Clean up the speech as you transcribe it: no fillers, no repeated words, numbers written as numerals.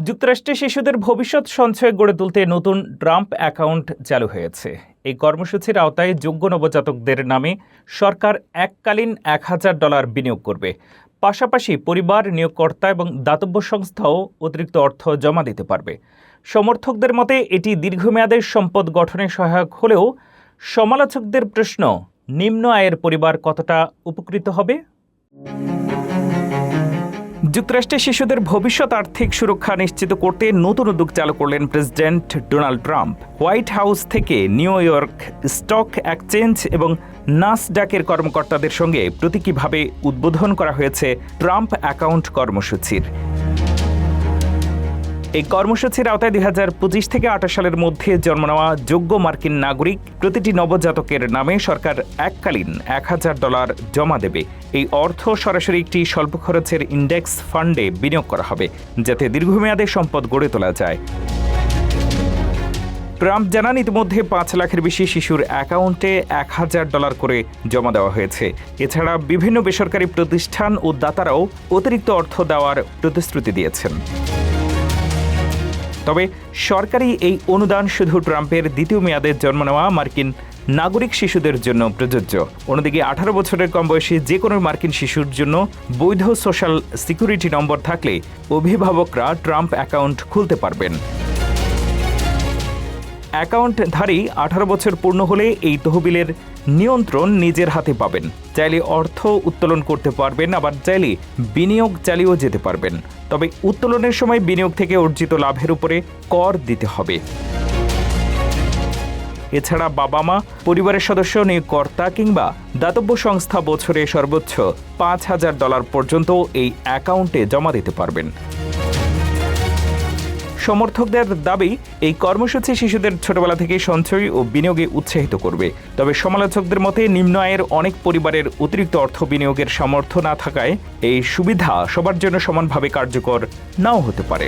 যুক্তরাষ্ট্রে শিশুদের ভবিষ্যৎ সঞ্চয় গড়ে তুলতে নতুন ট্রাম্প অ্যাকাউন্ট চালু হয়েছে। এই কর্মসূচির আওতায় যোগ্য নবজাতকদের নামে সরকার এককালীন $1,000 বিনিয়োগ করবে। পাশাপাশি পরিবার, নিয়োগকর্তা এবং দাতব্য সংস্থাও অতিরিক্ত অর্থ জমা দিতে পারবে। সমর্থকদের মতে এটি দীর্ঘমেয়াদে সম্পদ গঠনে সহায়ক হলেও সমালোচকদের প্রশ্ন, নিম্ন আয়ের পরিবার কতটা উপকৃত হবে? যুক্তরাষ্ট্রে শিশুদের ভবিষ্যৎ আর্থিক সুরক্ষা নিশ্চিত করতে নতুন উদ্যোগ চালু করলেন president Donald Trump. White house থেকে নিউ ইয়র্ক স্টক এক্সচেঞ্জ এবং নাসডাকের কর্মকর্তাদের সঙ্গে প্রতীকীভাবে উদ্বোধন করা হয়েছে ট্রাম্প অ্যাকাউন্ট কর্মসূচির। এই কর্মসূচির আওতায় 2025 থেকে 28 সালের মধ্যে জন্ম নেওয়া যোগ্য মার্কিন নাগরিক প্রতিটি নবজাতকের নামে সরকার এককালীন $1,000 জমা দেবে। এই অর্থ সরাসরি একটি স্বল্প খরচের ইন্ডেক্স ফান্ডে বিনিয়োগ করা হবে, যাতে দীর্ঘমেয়াদে সম্পদ গড়ে তোলা যায়। ট্রাম্প জানান, ইতিমধ্যে 5 লাখের বেশি শিশুর অ্যাকাউন্টে $1,000 করে জমা দেওয়া হয়েছে। এছাড়া বিভিন্ন বেসরকারি প্রতিষ্ঠান ও দাতারাও অতিরিক্ত অর্থ দেওয়ার প্রতিশ্রুতি দিয়েছেন। তবে সরকারি এই অনুদান শুধু ট্রাম্পের দ্বিতীয় মেয়াদে জন্ম নেওয়া মার্কিন নাগরিক শিশুদের জন্য প্রযোজ্য। অন্যদিকে 18 বছরের কম বয়সী যে কোনো মার্কিন শিশুর জন্য বৈধ সোশ্যাল সিকিউরিটি নম্বর থাকলে অভিভাবকরা ট্রাম্প অ্যাকাউন্ট খুলতে পারবেন। অ্যাকাউন্টধারী 18 বছর পূর্ণ হলে এই তহবিলের নিয়ন্ত্রণ নিজের হাতে পাবেন। চাইলে অর্থ উত্তোলন করতে পারবেন, আবার চাইলে বিনিয়োগ চালিয়েও যেতে পারবেন। তবে উত্তোলনের সময় বিনিয়োগ থেকে অর্জিত লাভের উপরে কর দিতে হবে। এছাড়া বাবা মা, পরিবারের সদস্য, নিয়োগকর্তা কিংবা দাতব্য সংস্থা বছরে সর্বোচ্চ $5,000 পর্যন্ত এই অ্যাকাউন্টে জমা দিতে পারবেন। সমর্থকদের দাবি, এই কর্মসূচি শিশুদের ছোটবেলা থেকে সঞ্চয় ও বিনিয়োগে উৎসাহিত করবে। তবে সমালোচকদের মতে নিম্ন আয়ের অনেক পরিবারের অতিরিক্ত অর্থ বিনিয়োগের সামর্থ্য না থাকায় এই সুবিধা সবার জন্য সমানভাবে কার্যকর নাও হতে পারে।